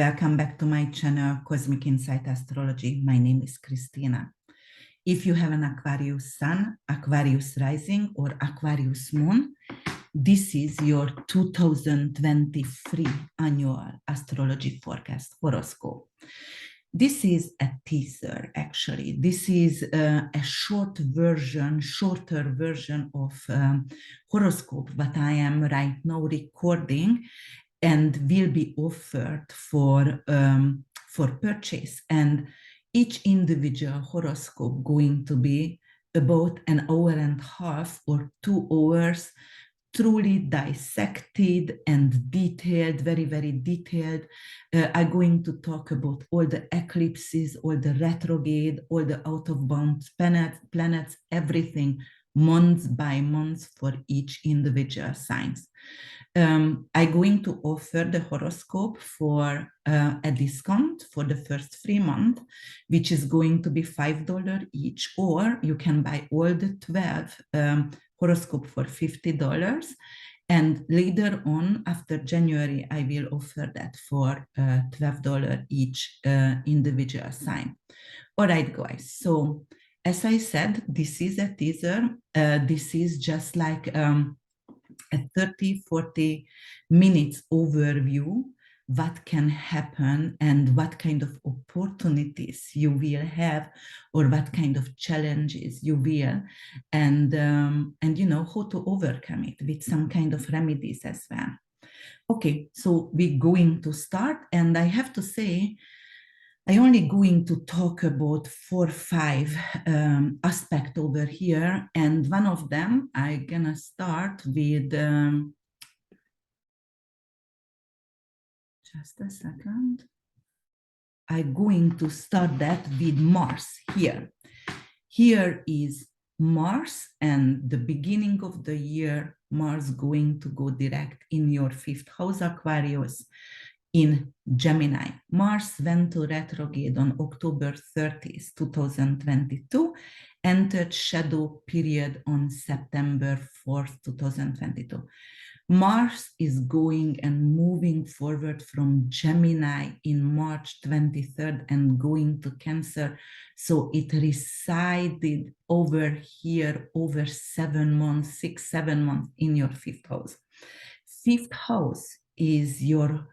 Welcome back to my channel, Cosmic Insight Astrology. My name is Christina. If you have an Aquarius Sun, Aquarius Rising, or Aquarius Moon, this is your 2023 annual astrology forecast horoscope. This is a teaser, actually. This is a shorter version of horoscope that I am right now recording and will be offered for purchase. And each individual horoscope going to be about an hour and a half or 2 hours, truly dissected and detailed, very, very detailed. I'm going to talk about all the eclipses, all the retrograde, all the out-of-bounds planets, everything, months by months for each individual signs. I'm going to offer the horoscope for a discount for the first 3 months, which is going to be $5 each, or you can buy all the 12 horoscope for $50. And later on, after January, I will offer that for $12 each individual sign. All right, guys. So as I said, this is a teaser. This is just like a 30-40 minutes overview what can happen and what kind of opportunities you will have, or what kind of challenges you will, and you know how to overcome it with some kind of remedies as well. Okay, so we're going to start, and I have to say I'm only going to talk about 4 or 5 aspects over here, and one of them I'm gonna start with just a second. I'm going to start that with Mars here. Here is Mars, and the beginning of the year, Mars going to go direct in your 5th house, Aquarius, in Gemini. Mars went to retrograde on October 30th, 2022, entered shadow period on September 4th, 2022. Mars is going and moving forward from Gemini in March 23rd and going to Cancer. So it resided over here over 7 months, 6-7 months in your 5th house. 5th house is your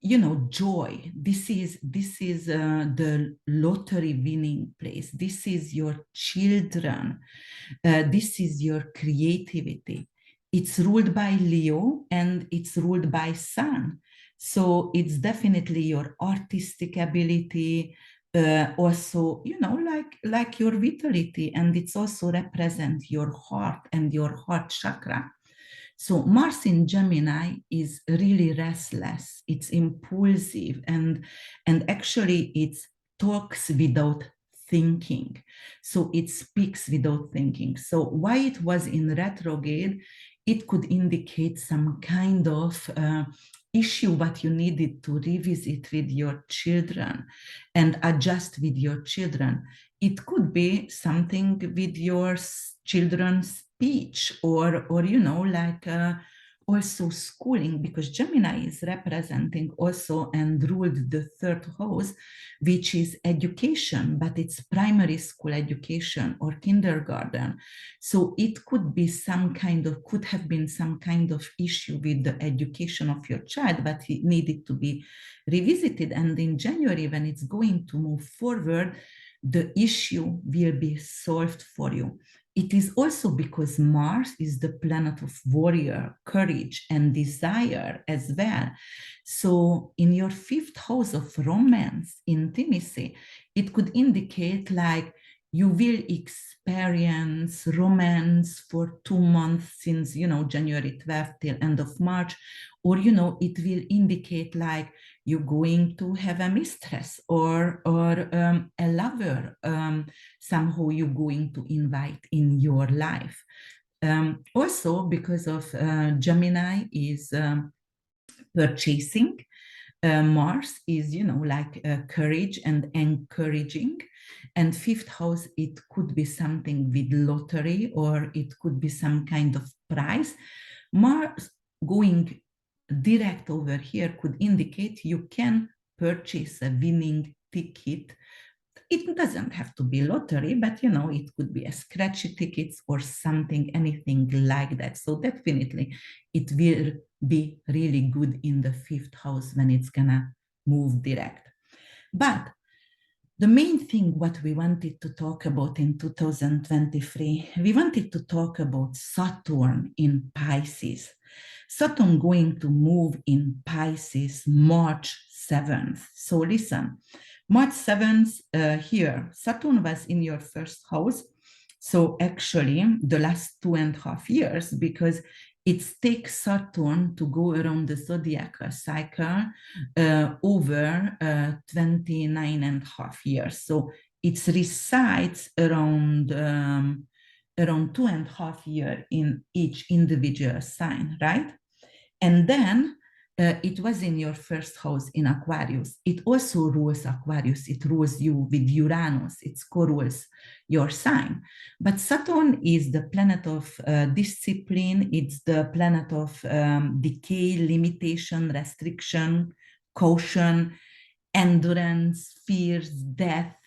you know, joy. This is the lottery winning place. This is your children. This is your creativity. It's ruled by Leo and it's ruled by Sun. So it's definitely your artistic ability, also, you know, like your vitality, and it's also represent your heart and your heart chakra. So Mars in Gemini is really restless, it's impulsive, and actually it talks without thinking. So it speaks without thinking. So why it was in retrograde, it could indicate some kind of issue that you needed to revisit with your children and adjust with your children. It could be something with your children's speech, or you know, like also schooling, because Gemini is representing also and ruled the 3rd house, which is education, but it's primary school education or kindergarten. So it could be could have been some kind of issue with the education of your child, but it needed to be revisited. And in January, when it's going to move forward, the issue will be solved for you. It is also because Mars is the planet of warrior, courage, and desire as well. So in your 5th house of romance, intimacy, it could indicate like you will experience romance for 2 months, since, you know, January 12th till end of March, or, you know, it will indicate like you're going to have a mistress or a lover, somehow you're going to invite in your life. Also, because of Gemini is purchasing, Mars is, you know, like courage and encouraging. And 5th house, it could be something with lottery, or it could be some kind of prize. Mars going direct over here could indicate you can purchase a winning ticket. It doesn't have to be lottery, but it could be a scratchy tickets or something, anything like that. So definitely it will be really good in the 5th house when it's gonna move direct. But the main thing what we wanted to talk about in 2023, we wanted to talk about Saturn in Pisces. Saturn going to move in Pisces March 7th. So listen, March 7th here, Saturn was in your 1st house. So actually the last 2.5 years, because it takes Saturn to go around the zodiacal cycle over 29.5 years. So it resides around 2.5 years in each individual sign, right? And then it was in your 1st house in Aquarius. It also rules Aquarius. It rules you with Uranus. It co-rules your sign. But Saturn is the planet of discipline. It's the planet of decay, limitation, restriction, caution, endurance, fears, death,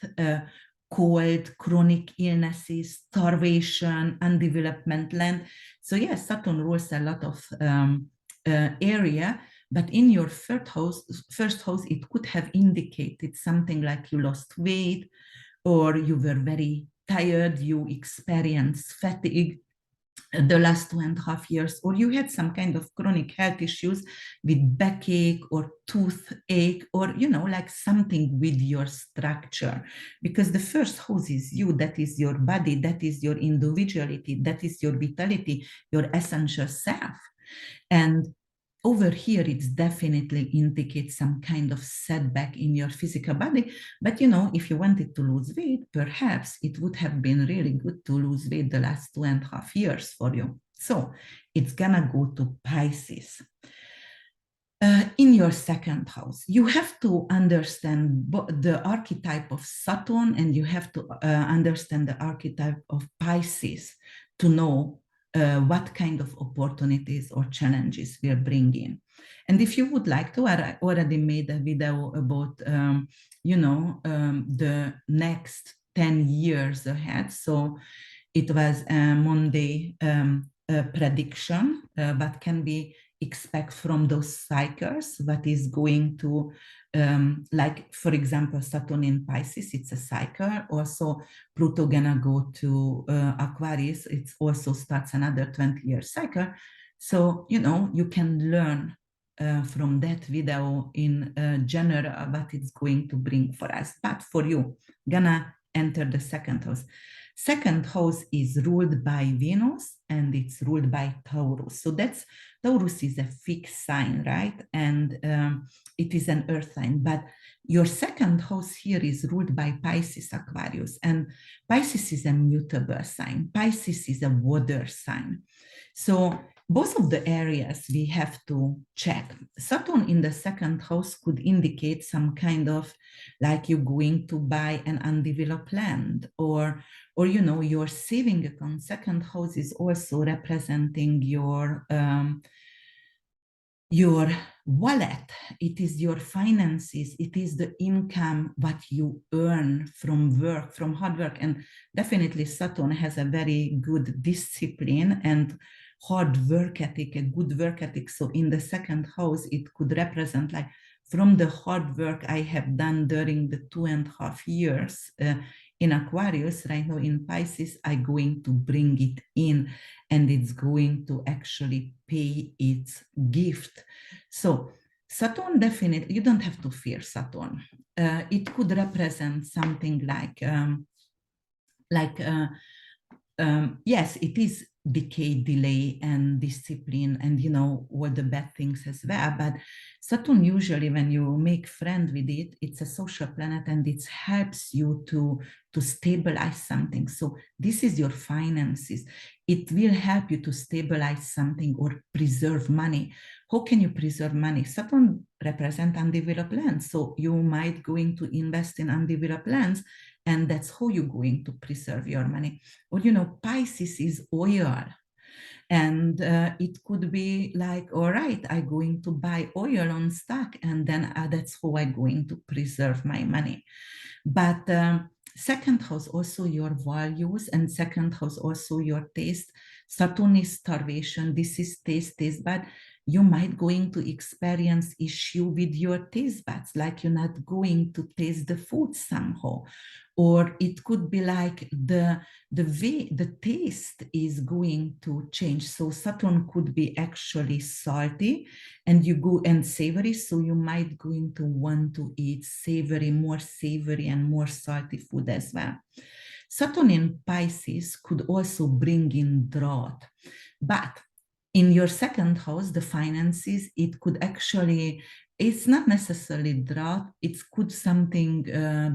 cold, chronic illnesses, starvation, undeveloped land. So yes, Saturn rules a lot of area, but in your 1st house, it could have indicated something like you lost weight, or you were very tired, you experienced fatigue the last 2.5 years, or you had some kind of chronic health issues with backache or toothache, or like something with your structure, because the 1st house is you, that is your body, that is your individuality, that is your vitality, your essential self. And over here, it definitely indicates some kind of setback in your physical body. But if you wanted to lose weight, perhaps it would have been really good to lose weight the last 2.5 years for you. So it's gonna go to Pisces. In your 2nd house, you have to understand the archetype of Saturn, and you have to understand the archetype of Pisces to know what kind of opportunities or challenges we're bringing. And if you would like to, I already made a video about, the next 10 years ahead. So it was a Monday prediction, but can be expect from those cycles what is going to like, for example, Saturn in Pisces, it's a cycle. Also Pluto gonna go to Aquarius, it also starts another 20-year cycle. So you can learn from that video in general what it's going to bring for us. But for you, gonna enter the 2nd house. 2nd house is ruled by Venus, and it's ruled by Taurus. So Taurus is a fixed sign, right? And it is an earth sign. But your 2nd house here is ruled by Pisces, Aquarius. And Pisces is a mutable sign. Pisces is a water sign. So both of the areas we have to check. Saturn in the 2nd house could indicate some kind of like you're going to buy an undeveloped land, or your saving account. 2nd house is also representing your wallet. It is your finances. It is the income what you earn from work, from hard work. And definitely Saturn has a very good discipline and hard work ethic, a good work ethic. So in the 2nd house, it could represent like from the hard work I have done during the 2.5 years in Aquarius, right now in Pisces, I'm going to bring it in, and it's going to actually pay its gift. So Saturn, definitely, you don't have to fear Saturn. It could represent something like yes, it is decay, delay, and discipline, and all the bad things as well. But Saturn, usually when you make friend with it, it's a social planet, and it helps you to stabilize something. So this is your finances. It will help you to stabilize something or preserve money. How can you preserve money? Saturn represents undeveloped lands. So you might going to invest in undeveloped lands, and that's how you're going to preserve your money. Or Pisces is oil. And it could be like, all right, I'm going to buy oil on stock, and then that's how I'm going to preserve my money. But second house also your values, and second house also your taste. Saturn is starvation. This is taste, but you might going to experience issue with your taste buds, like you're not going to taste the food somehow. Or it could be like the way the taste is going to change. So Saturn could be actually salty and you go and savory. So you might going to want to eat more savory and more salty food as well. Saturn in Pisces could also bring in drought, but in your second house, the finances, it could actually, it's not necessarily drought. It could something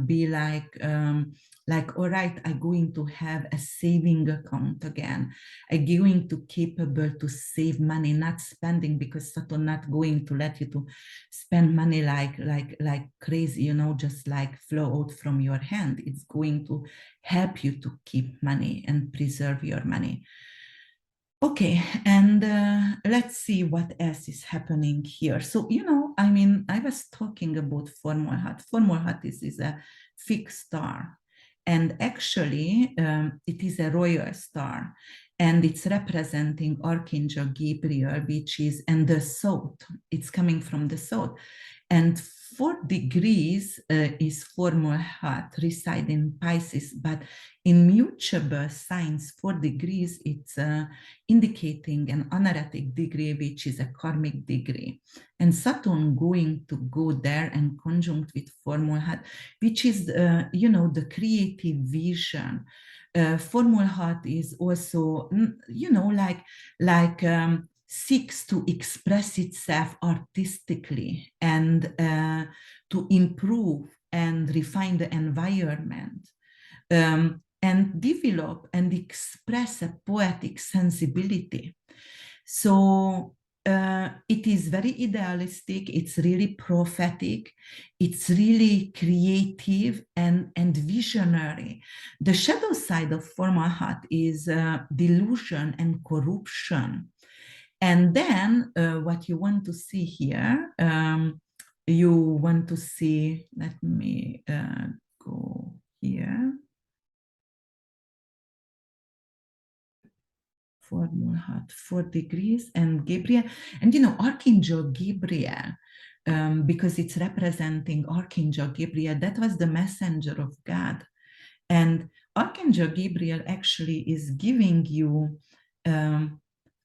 be like, all right, I'm going to have a saving account again. I'm going to capable to save money, not spending, because Saturn not going to let you to spend money like crazy, you know, just like flow out from your hand. It's going to help you to keep money and preserve your money. Okay, and let's see what else is happening here. So, you know, I mean, I was talking about Formalhat. Formalhat is a fixed star. And actually, it is a royal star. And it's representing Archangel Gabriel, which is in the south. It's coming from the south. And 4 degrees is Formalhat, reside in Pisces, but in mutable signs, 4 degrees, it's indicating an honorific degree, which is a karmic degree. And Saturn going to go there and conjunct with Formalhat, which is, you know, the creative vision. Formalhat is also, you know, like seeks to express itself artistically and to improve and refine the environment. And develop and express a poetic sensibility. So it is very idealistic, it's really prophetic, it's really creative and visionary. The shadow side of Formalhat is delusion and corruption. And then what you want to see here, you want to see, let me go here. Formalhat, 4 degrees, and Gabriel. And you know, Archangel Gabriel, because it's representing Archangel Gabriel, that was the messenger of God. And Archangel Gabriel actually is giving you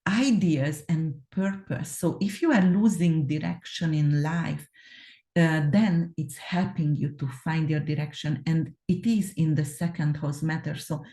ideas and purpose. So if you are losing direction in life, then it's helping you to find your direction, and it is in the second house matter. So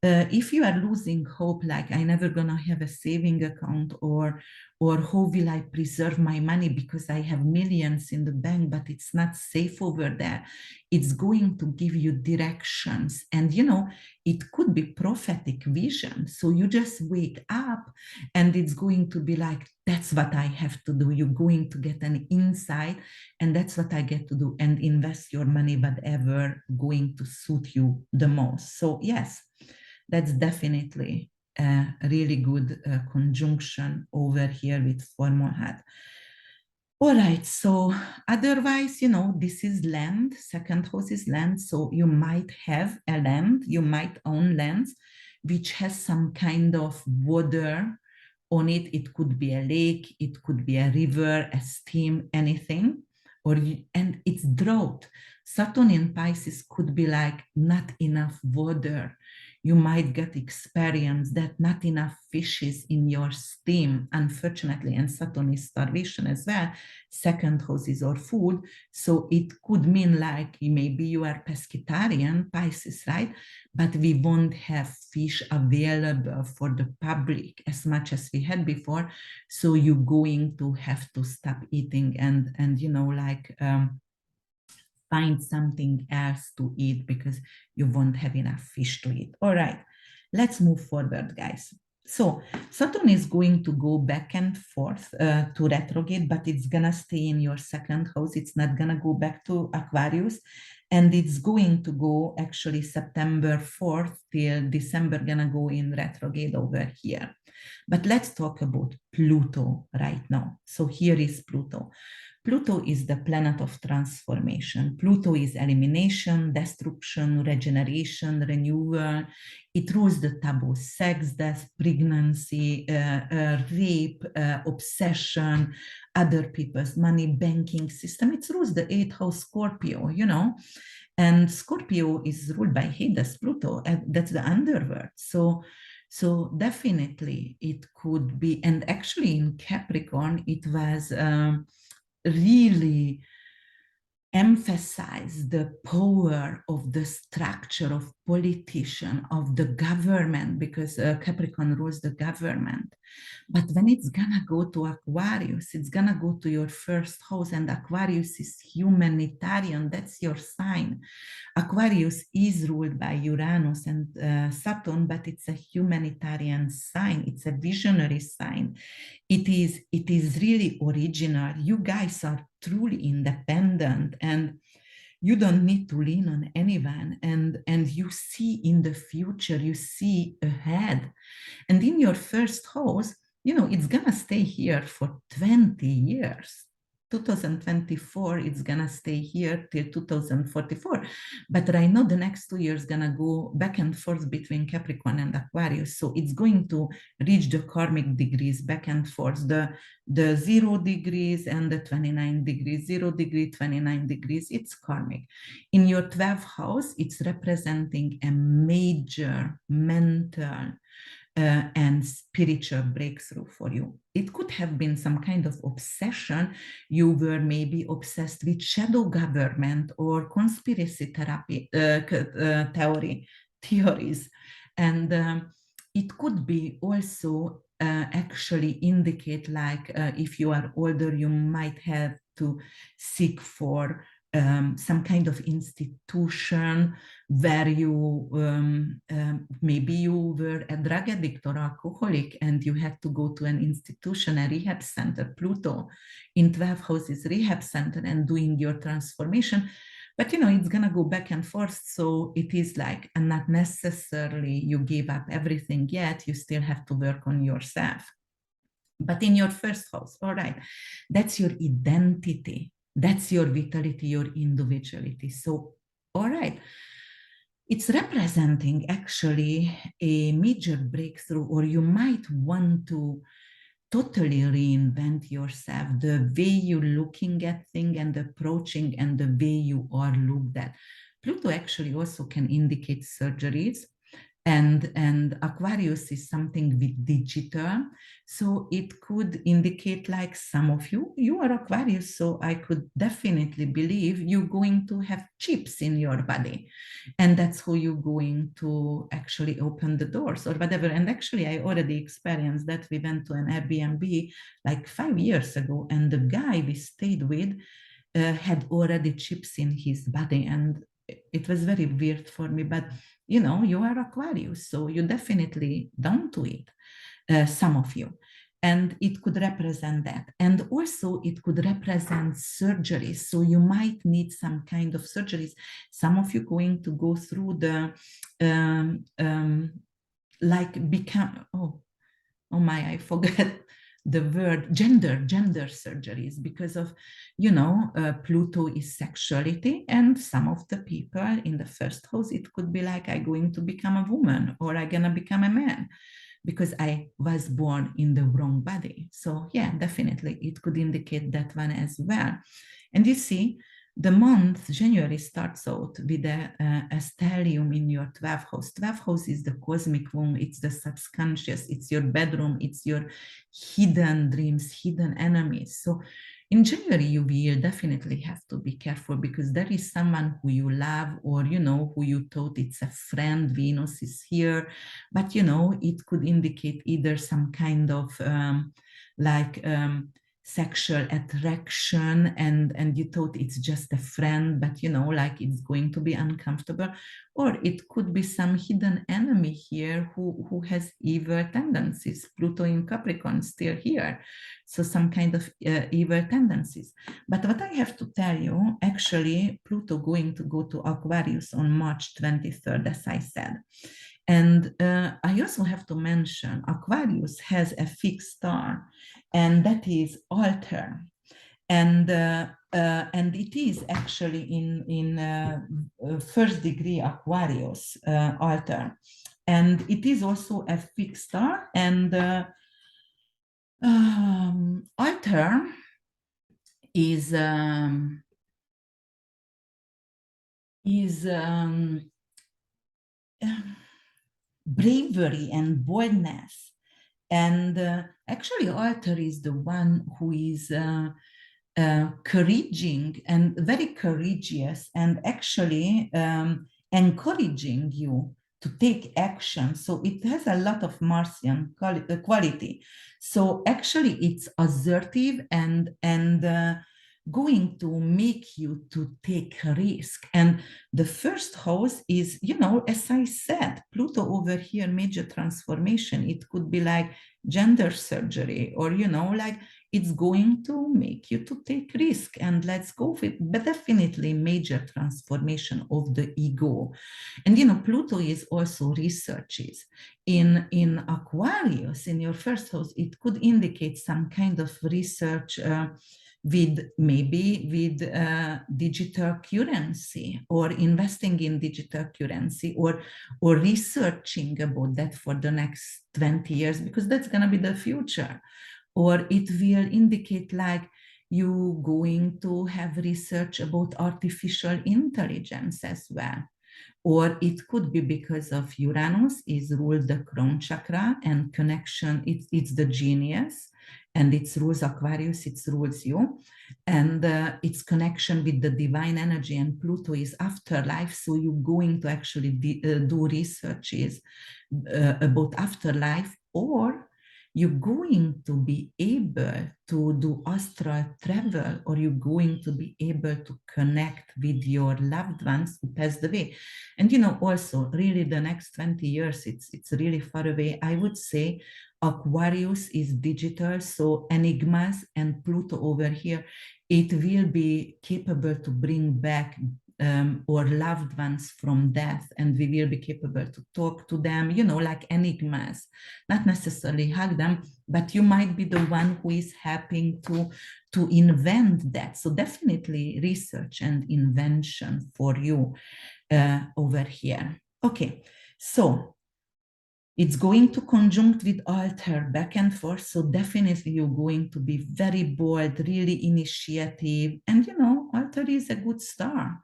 if you are losing hope, like I'm never gonna have a saving account, or how will I preserve my money because I have millions in the bank, but it's not safe over there, it's going to give you directions. And you know, it could be prophetic vision. So you just wake up and it's going to be like, that's what I have to do. You're going to get an insight, and that's what I get to do, and invest your money whatever going to suit you the most. So yes, that's definitely a really good conjunction over here with Formalhat. All right, so otherwise, you know, this is land, second house is land. So you might have a land, you might own lands, which has some kind of water on it. It could be a lake, it could be a river, a stream, anything. And it's drought. Saturn in Pisces could be like not enough water. You might get experience that not enough fishes in your stream, unfortunately, and Saturn is starvation as well. Second house is our food. So it could mean like maybe you are pescatarian, Pisces, right? But we won't have fish available for the public as much as we had before. So you're going to have to stop eating and you know, like find something else to eat because you won't have enough fish to eat. All right, let's move forward, guys. So Saturn is going to go back and forth to retrograde, but it's gonna stay in your second house. It's not gonna go back to Aquarius. And it's going to go actually September 4th till December, gonna go in retrograde over here. But let's talk about Pluto right now. So here is Pluto. Pluto is the planet of transformation. Pluto is elimination, destruction, regeneration, renewal. It rules the taboo, sex, death, pregnancy, rape, obsession, other people's money, banking system. It rules the 8th house Scorpio, you know. And Scorpio is ruled by Hades, Pluto, and that's the underworld. So definitely it could be, and actually in Capricorn, it was really emphasize the power of the structure of politician, of the government, because Capricorn rules the government. But when it's gonna go to Aquarius, it's gonna go to your first house, and Aquarius is humanitarian. That's your sign. Aquarius is ruled by Uranus and Saturn, but it's a humanitarian sign. It's a visionary sign. It is really original. You guys are truly independent, and you don't need to lean on anyone, and you see in the future, you see ahead. And in your first house, you know, it's gonna stay here for 20 years. 2024, it's gonna stay here till 2044. But right now, the next 2 years gonna go back and forth between Capricorn and Aquarius. So it's going to reach the karmic degrees back and forth, the 0 degrees and the 29 degrees, 0 degree, 29 degrees, it's karmic. In your 12th house, it's representing a major mental and spiritual breakthrough for you. It could have been some kind of obsession. You were maybe obsessed with shadow government or conspiracy theories. And it could be also actually indicate like if you are older, you might have to seek for some kind of institution where you maybe you were a drug addict or alcoholic and you had to go to an institution, a rehab center. Pluto in 12th house is rehab center and doing your transformation. But you know, it's gonna go back and forth. So it is like, and not necessarily you give up everything yet, you still have to work on yourself. But in your first house, all right, that's your identity. That's your vitality, your individuality. So, all right, it's representing actually a major breakthrough, or you might want to totally reinvent yourself, the way you're looking at things and approaching and the way you are looked at. Pluto actually also can indicate surgeries. And Aquarius is something with digital, so it could indicate like some of you are Aquarius, so I could definitely believe you're going to have chips in your body, and that's how you're going to actually open the doors or whatever. And actually I already experienced that. We went to an Airbnb like 5 years ago, and the guy we stayed with had already chips in his body, and it was very weird for me. But you know, you are Aquarius, so you definitely down to it, some of you. And it could represent that. And also it could represent surgeries. So you might need some kind of surgeries. Some of you going to go through the, oh my, I forgot the word, gender surgeries, because of, you know, Pluto is sexuality, and some of the people in the first house, it could be like, I'm going to become a woman or I'm gonna become a man because I was born in the wrong body. So yeah, definitely it could indicate that one as well. And you see, the month January starts out with a stellium in your 12th house. 12th house is the cosmic womb, it's the subconscious, it's your bedroom, it's your hidden dreams, hidden enemies. So in January, you will definitely have to be careful, because there is someone who you love, or, you know, who you thought it's a friend. Venus is here, but, you know, it could indicate either some kind of sexual attraction, and you thought it's just a friend, but like it's going to be uncomfortable. Or it could be some hidden enemy here who has evil tendencies. Pluto in Capricorn still here, so some kind of evil tendencies. But what I have to tell you, actually, Pluto going to go to Aquarius on March 23rd, as I said. And I also have to mention Aquarius has a fixed star, and that is Altar. And it is actually in first degree Aquarius Altar. And it is also a fixed star. And Altar is bravery and boldness. And actually, Altar is the one who is couraging and very courageous, and actually encouraging you to take action. So it has a lot of Martian quality. So actually, it's assertive and going to make you to take a risk. And the first house is, as I said, Pluto over here, major transformation. It could be like gender surgery, or like it's going to make you to take risk, and let's go with it. But definitely major transformation of the ego. And Pluto is also researches in Aquarius, in your first house. It could indicate some kind of research with digital currency, or investing in digital currency, or researching about that for the next 20 years, because that's going to be the future. Or it will indicate like you going to have research about artificial intelligence as well. Or it could be because of Uranus is ruled the crown chakra and connection. It's the genius, and it rules Aquarius, it rules you, and its connection with the divine energy. And Pluto is afterlife, so you're going to actually do researches about afterlife, or you're going to be able to do astral travel, or you're going to be able to connect with your loved ones who passed away. And also really the next 20 years, it's really far away. I would say Aquarius is digital, so enigmas, and Pluto over here, it will be capable to bring back or loved ones from death, and we will be capable to talk to them, like enigmas, not necessarily hug them, but you might be the one who is helping to invent that. So definitely research and invention for you over here. Okay, so it's going to conjunct with Altar back and forth. So definitely you're going to be very bold, really initiative. And Altar is a good star.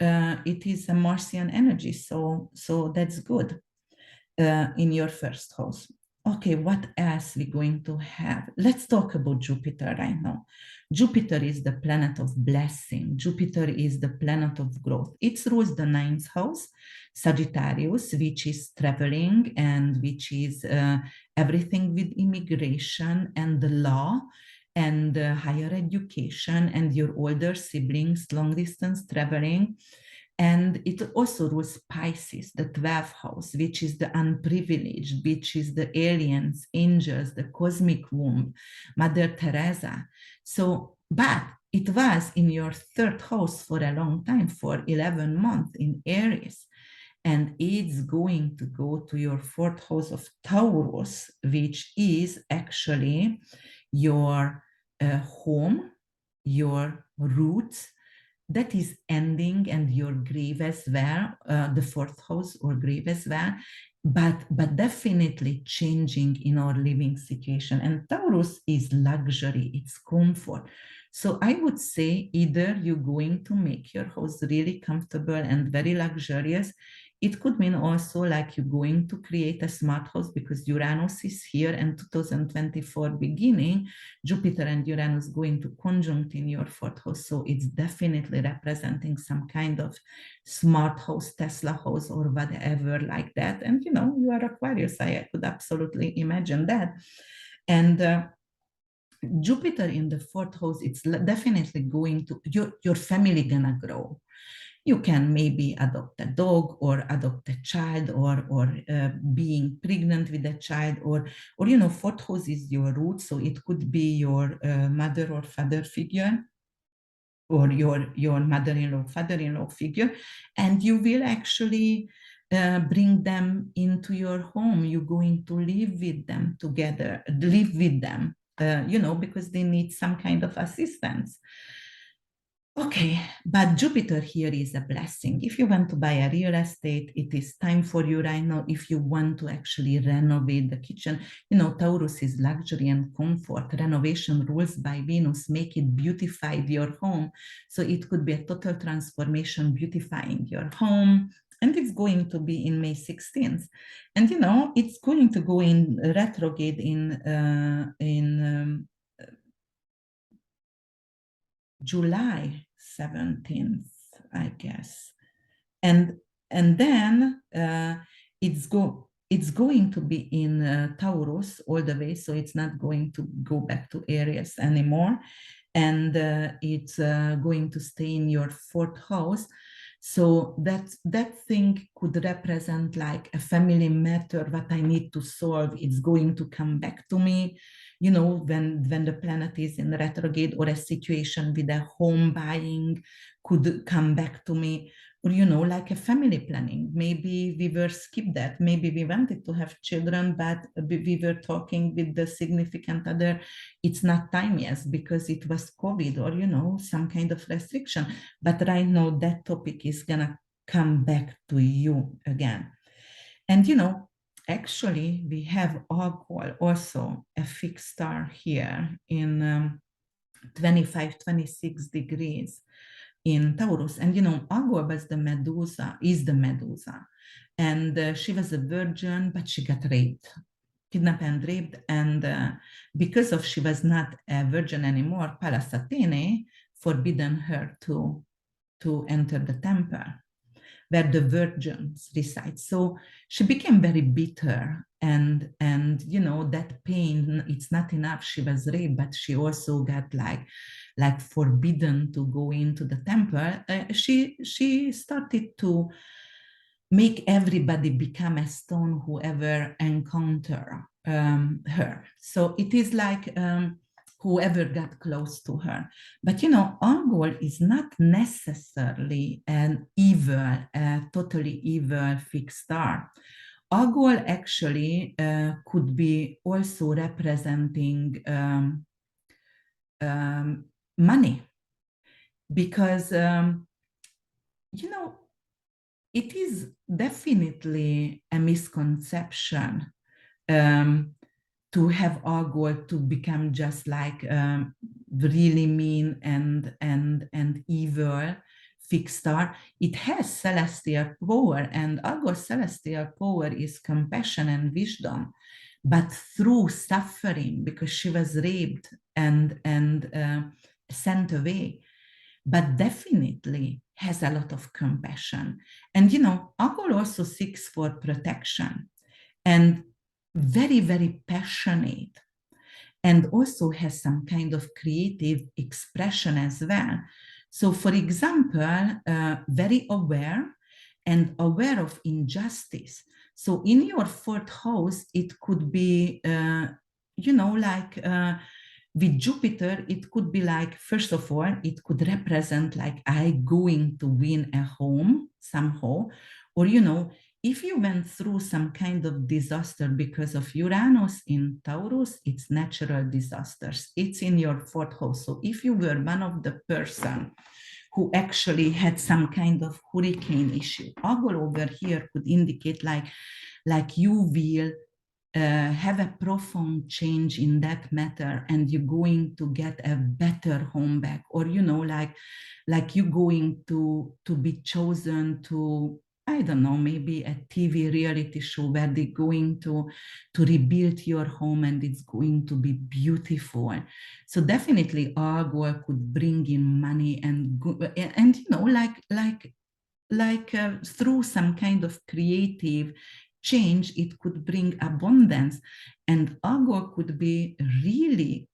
It is a Martian energy. So that's good in your first house. Okay, what else we going to have? Let's talk about Jupiter right now. Jupiter is the planet of blessing. Jupiter is the planet of growth. It rules the 9th house, Sagittarius, which is traveling, and which is everything with immigration and the law and higher education and your older siblings, long distance traveling. And it also rules Pisces, the 12th house, which is the unprivileged, which is the aliens, angels, the cosmic womb, Mother Teresa. So, but it was in your 3rd house for a long time, for 11 months in Aries. And it's going to go to your 4th house of Taurus, which is actually your home, your roots, that is ending, and your grave as well, the 4th house or grave as well, but definitely changing in our living situation. And Taurus is luxury, it's comfort. So I would say either you're going to make your house really comfortable and very luxurious. It could mean also like you're going to create a smart house, because Uranus is here, and 2024 beginning, Jupiter and Uranus going to conjunct in your 4th house. So it's definitely representing some kind of smart house, Tesla house, or whatever like that. And you are Aquarius, I could absolutely imagine that. And Jupiter in the fourth house, it's definitely going to, your family gonna grow. You can maybe adopt a dog or adopt a child, or being pregnant with a child, or you know, fourth house is your root, so it could be your mother or father figure, or your mother-in-law, father-in-law figure, and you will actually bring them into your home. You're going to live with them together, live with them, you know, because they need some kind of assistance. Okay, but Jupiter here is a blessing. If you want to buy a real estate, it is time for you right now. If you want to actually renovate the kitchen, you know, Taurus is luxury and comfort. Renovation rules by Venus make it beautify your home. So it could be a total transformation, beautifying your home. And it's going to be in May 16th. And, you know, it's going to go in retrograde in July 17th, I guess. And then it's going to be in Taurus all the way, so it's not going to go back to Aries anymore. And it's going to stay in your fourth house. So that thing could represent like a family matter that I need to solve. It's going to come back to me, you know, when the planet is in retrograde, or a situation with a home buying could come back to me. Or, you know, like a family planning. Maybe we were skipped that. Maybe we wanted to have children, but we were talking with the significant other. It's not time yet because it was COVID, or, you know, some kind of restriction. But right now that topic is gonna come back to you again. And, you know, actually we have Algol, also a fixed star here in 25, 26 degrees in Taurus. And, you know, Algol was the Medusa, is the Medusa. And she was a virgin, but she got raped, kidnapped and raped. And because of she was not a virgin anymore, Pallas Athene forbidden her to enter the temple where the virgins reside. So she became very bitter, and you know, that pain, it's not enough. She was raped, but she also got like forbidden to go into the temple. She started to make everybody become a stone, whoever encounter her. So it is like whoever got close to her. But, you know, Algol is not necessarily an evil, totally evil fixed star. Algol actually could be also representing money, because, you know, it is definitely a misconception to have Algol to become just like really mean and evil fixed star. It has celestial power, and Algol's celestial power is compassion and wisdom, but through suffering, because she was raped and sent away. But definitely has a lot of compassion. And, you know, Algol also seeks for protection, and very, very passionate, and also has some kind of creative expression as well. So, for example, very aware and aware of injustice. So in your fourth house, it could be, you know, like with Jupiter, it could be like, first of all, it could represent like I going to win a home somehow, or, you know, if you went through some kind of disaster because of Uranus in Taurus, it's natural disasters. It's in your fourth house. So if you were one of the person who actually had some kind of hurricane issue, Algol over here could indicate like you will have a profound change in that matter, and you're going to get a better home back, or, you know, like you're going to be chosen to, I don't know, maybe a TV reality show where they're going to rebuild your home, and it's going to be beautiful. So definitely Algol could bring in money and you know, like through some kind of creative change, it could bring abundance. And Algol could be really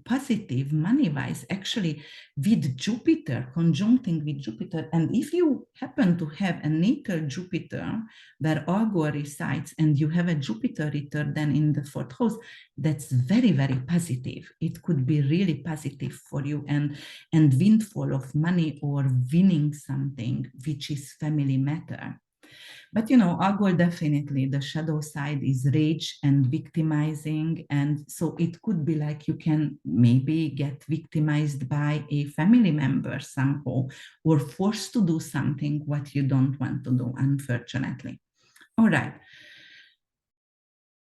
positive money-wise, actually with Jupiter, conjuncting with Jupiter. And if you happen to have a natal Jupiter where Argo resides and you have a Jupiter return then in the fourth house, that's very, very positive. It could be really positive for you, and windfall of money or winning something which is family matter. But Argol, definitely the shadow side is rage and victimizing. And so it could be like you can maybe get victimized by a family member somehow, or forced to do something what you don't want to do, unfortunately. All right.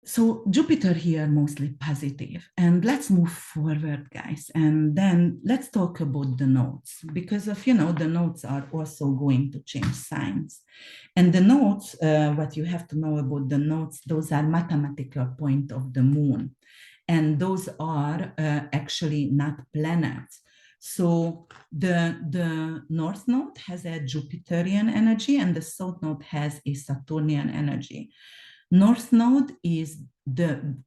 So Jupiter here, mostly positive. And let's move forward, guys. And then let's talk about the nodes, because of, the nodes are also going to change signs. And the nodes, what you have to know about the nodes, those are mathematical point of the moon. And those are actually not planets. So the north node has a Jupiterian energy and the south node has a Saturnian energy. North node is the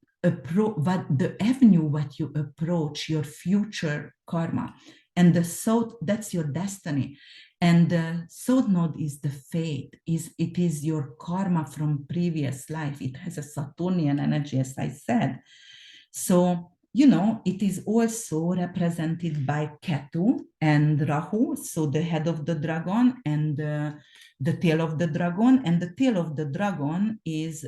avenue what you approach your future karma, and the south, that's your destiny. And the south node is the fate, it is your karma from previous life. It has a Saturnian energy, as I said. So it is also represented by Ketu and Rahu, so the head of the dragon and the tail of the dragon. And the tail of the dragon is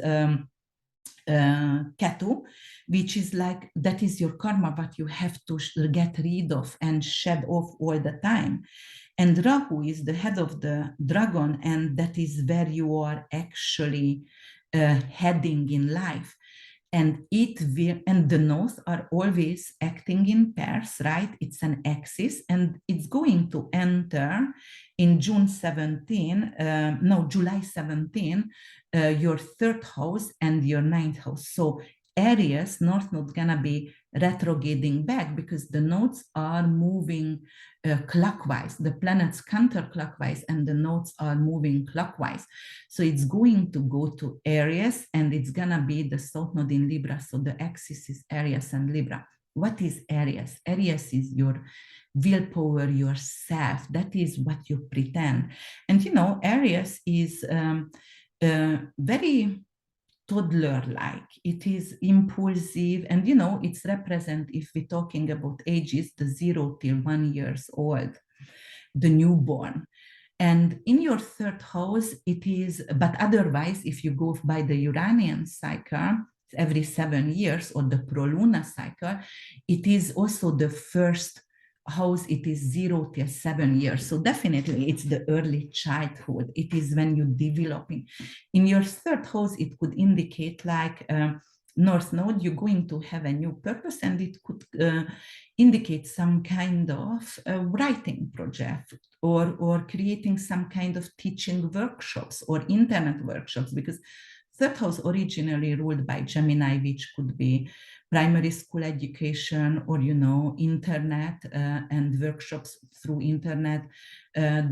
Ketu, which is like, that is your karma, but you have to get rid of and shed off all the time. And Rahu is the head of the dragon, and that is where you are actually heading in life. And the nodes are always acting in pairs, right? It's an axis, and it's going to enter in July 17, your third house and your ninth house. So Aries, north node, gonna be retrograding back because the nodes are moving clockwise, the planets counterclockwise, and the nodes are moving clockwise. So it's going to go to Aries, and it's gonna be the south node in Libra. So the axis is Aries and Libra. What is Aries? Aries is your willpower, yourself. That is what you pretend. And Aries is very toddler-like. It is impulsive, and it's represent, if we're talking about ages, the 0 till 1 years old, the newborn. And in your third house, it is, but otherwise, if you go by the Uranian cycle, every 7 years, or the pro-lunar cycle, it is also the first house. It is 0 till 7 years. So definitely it's the early childhood. It is when you're developing. In your third house, it could indicate like north node, you're going to have a new purpose, and it could indicate some kind of writing project, or creating some kind of teaching workshops or internet workshops, because third house originally ruled by Gemini, which could be primary school education, or internet and workshops through internet,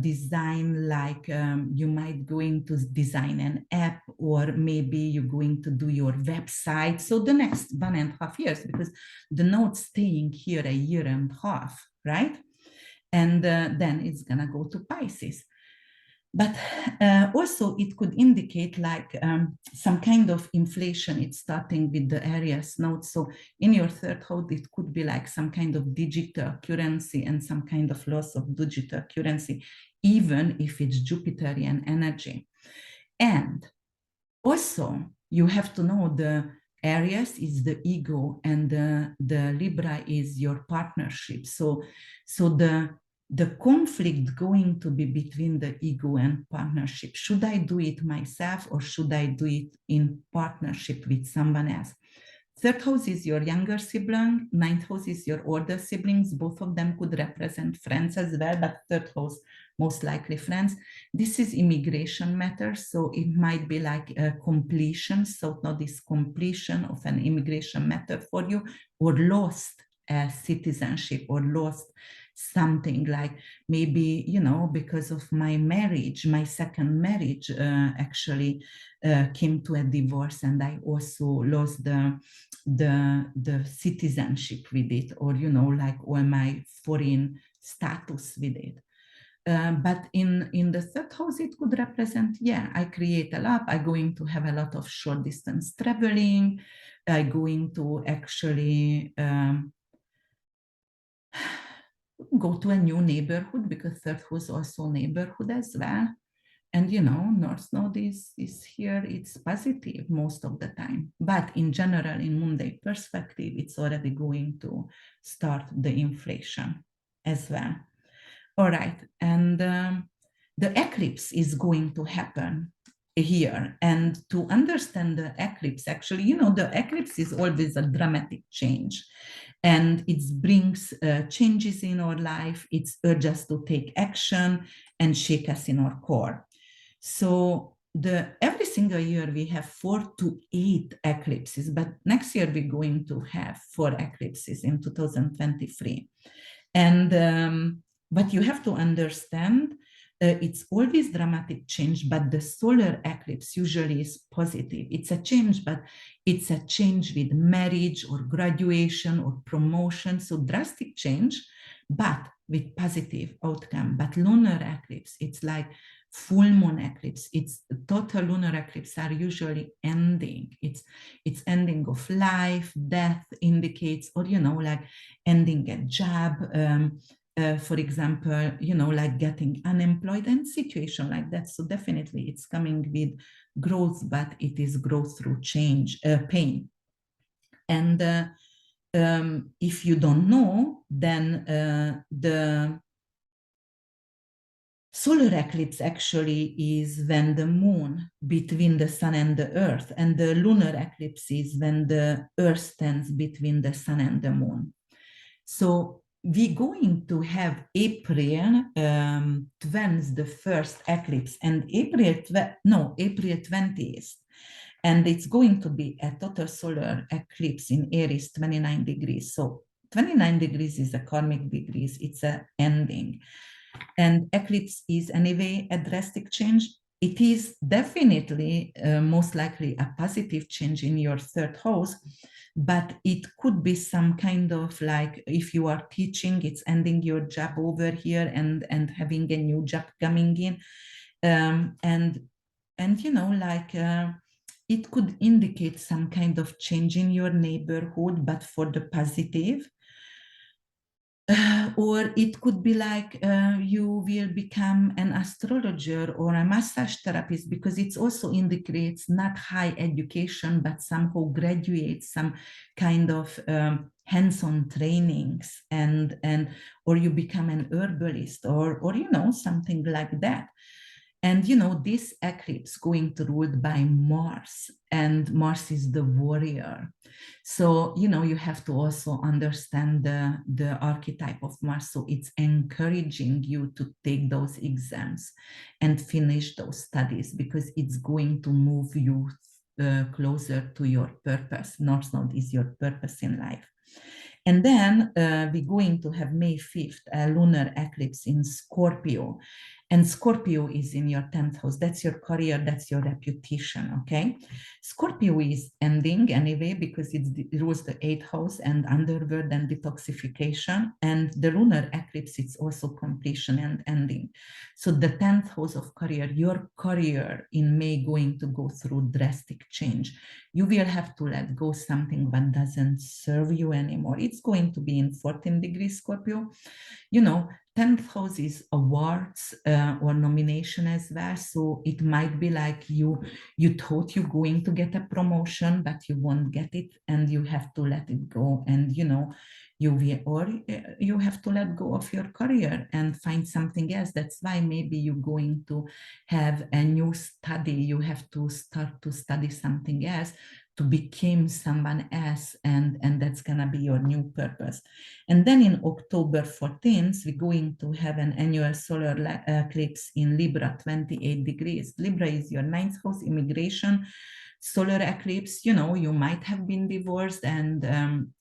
design, like you might going to design an app, or maybe you're going to do your website. So the next 1.5 years, because the node's staying here a year and a half, right? And then it's gonna go to Pisces. But also it could indicate like some kind of inflation. It's starting with the Aries node. So in your third house, it could be like some kind of digital currency and some kind of loss of digital currency, even if it's Jupiterian energy. And also you have to know the Aries is the ego, and the Libra is your partnership. So the conflict going to be between the ego and partnership. Should I do it myself, or should I do it in partnership with someone else? Third house is your younger sibling, ninth house is your older siblings. Both of them could represent friends as well, but third house, most likely friends. This is immigration matters, so it might be like a completion. So now this completion of an immigration matter for you, or lost citizenship, or lost something, like maybe because of my marriage, my second marriage actually came to a divorce, and I also lost the the citizenship with it, or, you know, like all my foreign status with it. But in the third house, it could represent, yeah, I create a lot. I'm going to have a lot of short distance traveling. I'm going to actually go to a new neighborhood, because third house also neighborhood as well. And, you know, North Node is here, it's positive most of the time. But in general, in Monday perspective, it's already going to start the inflation as well. All right, and the eclipse is going to happen here. And to understand the eclipse, actually, you know, the eclipse is always a dramatic change. And it brings changes in our life. It's urges us to take action and shake us in our core. So every single year we have 4 to 8 eclipses, but next year we're going to have 4 eclipses in 2023. And but you have to understand, it's always dramatic change, but the solar eclipse usually is positive. It's a change, but it's a change with marriage or graduation or promotion. So drastic change, but with positive outcome. But lunar eclipse, it's like full moon eclipse. It's total lunar eclipse are usually ending. It's ending of life, death indicates, or, you know, like ending a job, for example, you know, like getting unemployed and situation like that. So definitely it's coming with growth, but it is growth through change, pain. And if you don't know, then the solar eclipse actually is when the moon between the sun and the earth, and the lunar eclipse is when the earth stands between the sun and the moon. So we're going to have April 20th, the first eclipse, and April 20th. And it's going to be a total solar eclipse in Aries, 29 degrees. So 29 degrees is a karmic degrees, it's an ending. And eclipse is anyway a drastic change. It is definitely most likely a positive change in your third house, but it could be some kind of like, if you are teaching, it's ending your job over here and having a new job coming in. And you know, like it could indicate some kind of change in your neighborhood, but for the positive. Or it could be like you will become an astrologer or a massage therapist, because it also indicates not high education, but somehow graduate some kind of hands-on trainings, and or you become an herbalist, or you know, something like that. And, you know, this eclipse going to ruled by Mars, and Mars is the warrior. So, you know, you have to also understand the archetype of Mars. So it's encouraging you to take those exams and finish those studies, because it's going to move you closer to your purpose. North Node is your purpose in life. And then we're going to have May 5th, a lunar eclipse in Scorpio. And Scorpio is in your 10th house. That's your career, that's your reputation, okay? Scorpio is ending anyway, because it rules the 8th house and underworld and detoxification. And the lunar eclipse, it's also completion and ending. So the 10th house of career, your career in May going to go through drastic change. You will have to let go something that doesn't serve you anymore. It's going to be in 14 degrees Scorpio. You know, 10th house is awards or nomination as well. So it might be like you thought you're going to get a promotion, but you won't get it, and you have to let it go. And, you know, you have to let go of your career and find something else. That's why maybe you're going to have a new study. You have to start to study something else to become someone else, and that's gonna be your new purpose. And then in October 14th, we're going to have an annual solar eclipse in Libra, 28 degrees. Libra is your 9th house, immigration. Solar eclipse, you know, you might have been divorced, and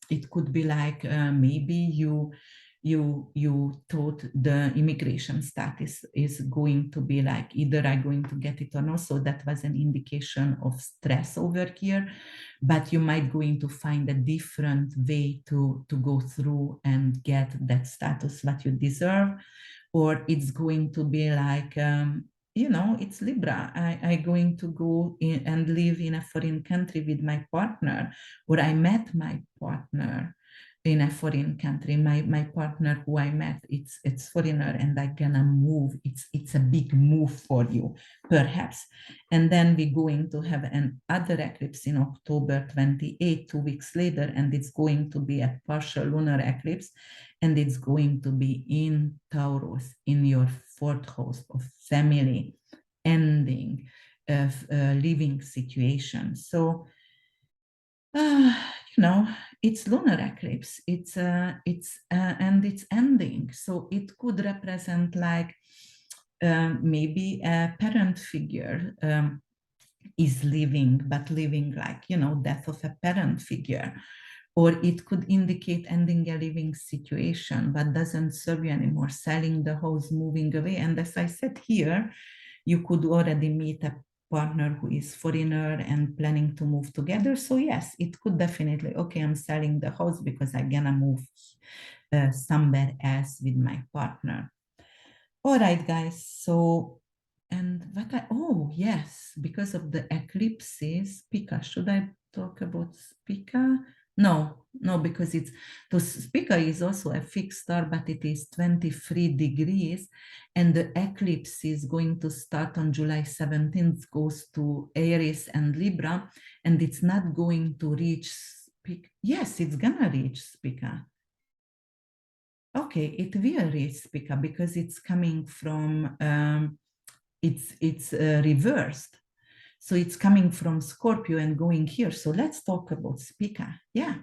it could be like maybe you thought the immigration status is going to be like either I'm going to get it or not. So that was an indication of stress over here, but you might going to find a different way to go through and get that status what you deserve. Or it's going to be like, it's Libra. I going to go in and live in a foreign country with my partner, or I met my partner in a foreign country. My partner who I met, it's foreigner, and I gonna move. It's a big move for you, perhaps. And then we're going to have another eclipse in October 28, 2 weeks later, and it's going to be a partial lunar eclipse, and it's going to be in Taurus, in your fourth house of family, ending of living situation. So, it's lunar eclipse. And it's ending. So it could represent like maybe a parent figure is living, but living like, death of a parent figure. Or it could indicate ending a living situation, but doesn't serve you anymore, selling the house, moving away. And as I said here, you could already meet a partner who is foreigner and planning to move together. So yes, it could definitely, okay, I'm selling the house because I'm gonna move somewhere else with my partner. All right, guys. So, and oh, yes, because of the eclipses, Spica. Should I talk about Spica? No, because Spica is also a fixed star, but it is 23 degrees, and the eclipse is going to start on July 17th, goes to Aries and Libra, and it's not going to reach Spica. Yes, it's gonna reach Spica. Okay, it will reach Spica because it's coming from, it's reversed. So it's coming from Scorpio and going here. So let's talk about Spica. Yeah.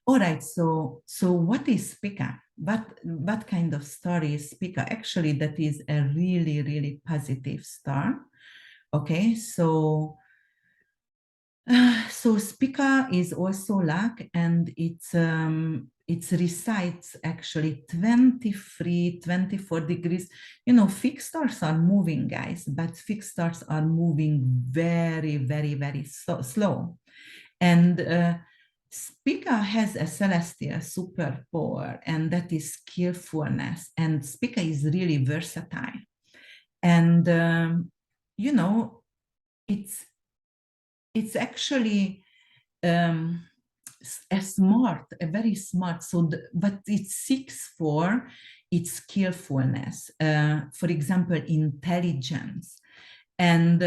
All right. So what is Spica? What kind of star is Spica? Actually, that is a really, really positive star. Okay. So Spica is also luck, and it resides actually 23, 24 degrees. Fixed stars are moving, guys, but fixed stars are moving very, very, very slow. And Spica has a celestial superpower, and that is skillfulness. And Spica is really versatile. And, it's actually a very smart. So what it seeks for, it's skillfulness. For example, intelligence, and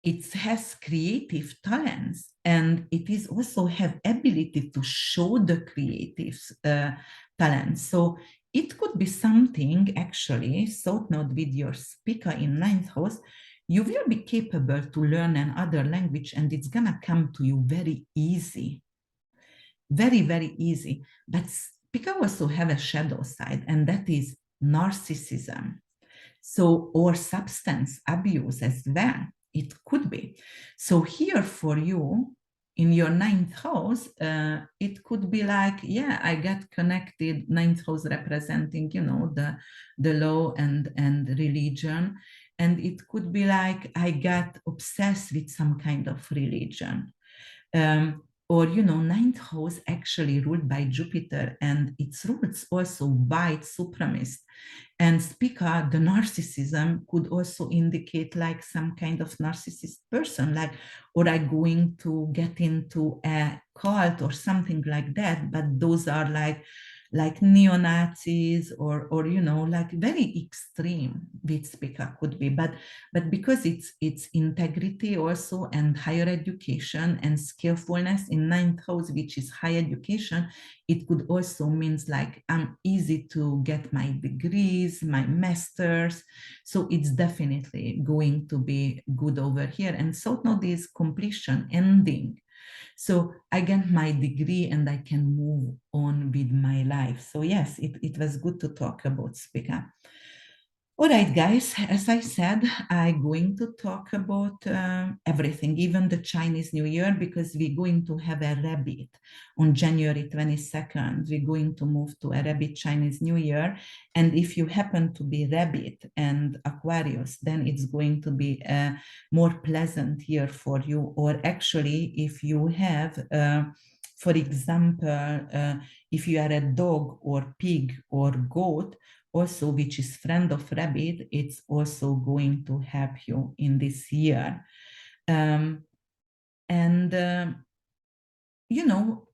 it has creative talents, and it is also have ability to show the creative talents. So it could be something actually. So note with your Spica in ninth house, you will be capable to learn another language, and it's gonna come to you very easy, very, very easy. But Spica also have a shadow side, and that is narcissism. So, or substance abuse as well. It could be. So here for you, in your ninth house, it could be like, yeah, I got connected, ninth house representing, the law and religion. And it could be like, I got obsessed with some kind of religion. Or, ninth house actually ruled by Jupiter, and its roots also white supremacist. And Spica, the narcissism, could also indicate like some kind of narcissist person, like, or I going to get into a cult or something like that. But those are like neo-Nazis or like very extreme with Spica could be. But because it's integrity also, and higher education and skillfulness in ninth house, which is higher education, it could also means like I'm easy to get my degrees, my masters. So it's definitely going to be good over here. And so now this completion, ending. So I get my degree and I can move on with my life. So yes, it was good to talk about Spica. All right, guys, as I said, I'm going to talk about everything, even the Chinese New Year, because we're going to have a rabbit on January 22nd. We're going to move to a rabbit Chinese New Year. And if you happen to be rabbit and Aquarius, then it's going to be a more pleasant year for you. Or actually, if you have, for example, if you are a dog or pig or goat, also which is friend of rabbit, it's also going to help you in this year. And you know,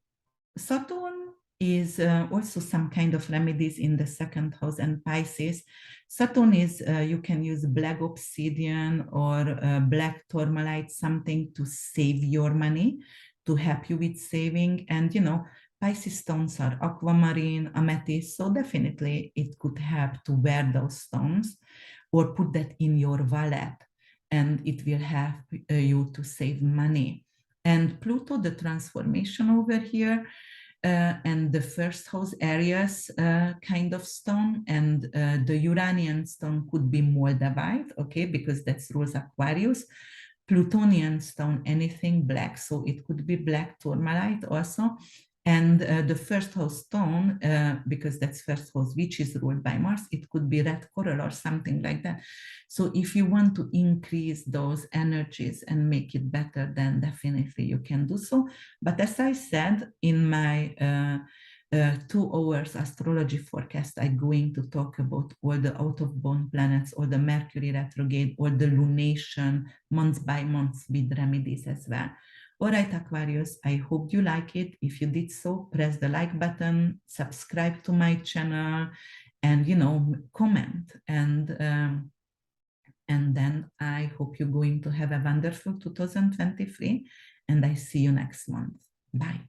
Saturn is also some kind of remedies in the second house and Pisces. Saturn is, you can use black obsidian or black tourmaline, something to save your money, to help you with saving. And, you know, Pisces stones are aquamarine, amethyst, so definitely it could help to wear those stones or put that in your wallet, and it will help you to save money. And Pluto, the transformation over here, and the first house Aries kind of stone, and the Uranian stone could be Moldavite, okay, because that's rules Aquarius. Plutonian stone, anything black, so it could be black tourmalite also. And the first house stone, because that's first house, which is ruled by Mars, it could be red coral or something like that. So if you want to increase those energies and make it better, then definitely you can do so. But as I said, in my 2 hours astrology forecast, I'm going to talk about all the out of bone planets, all the Mercury retrograde, all the lunation, month by month with remedies as well. All right, Aquarius, I hope you like it. If you did so, press the like button, subscribe to my channel, and, you know, comment. And then I hope you're going to have a wonderful 2023, and I see you next month. Bye.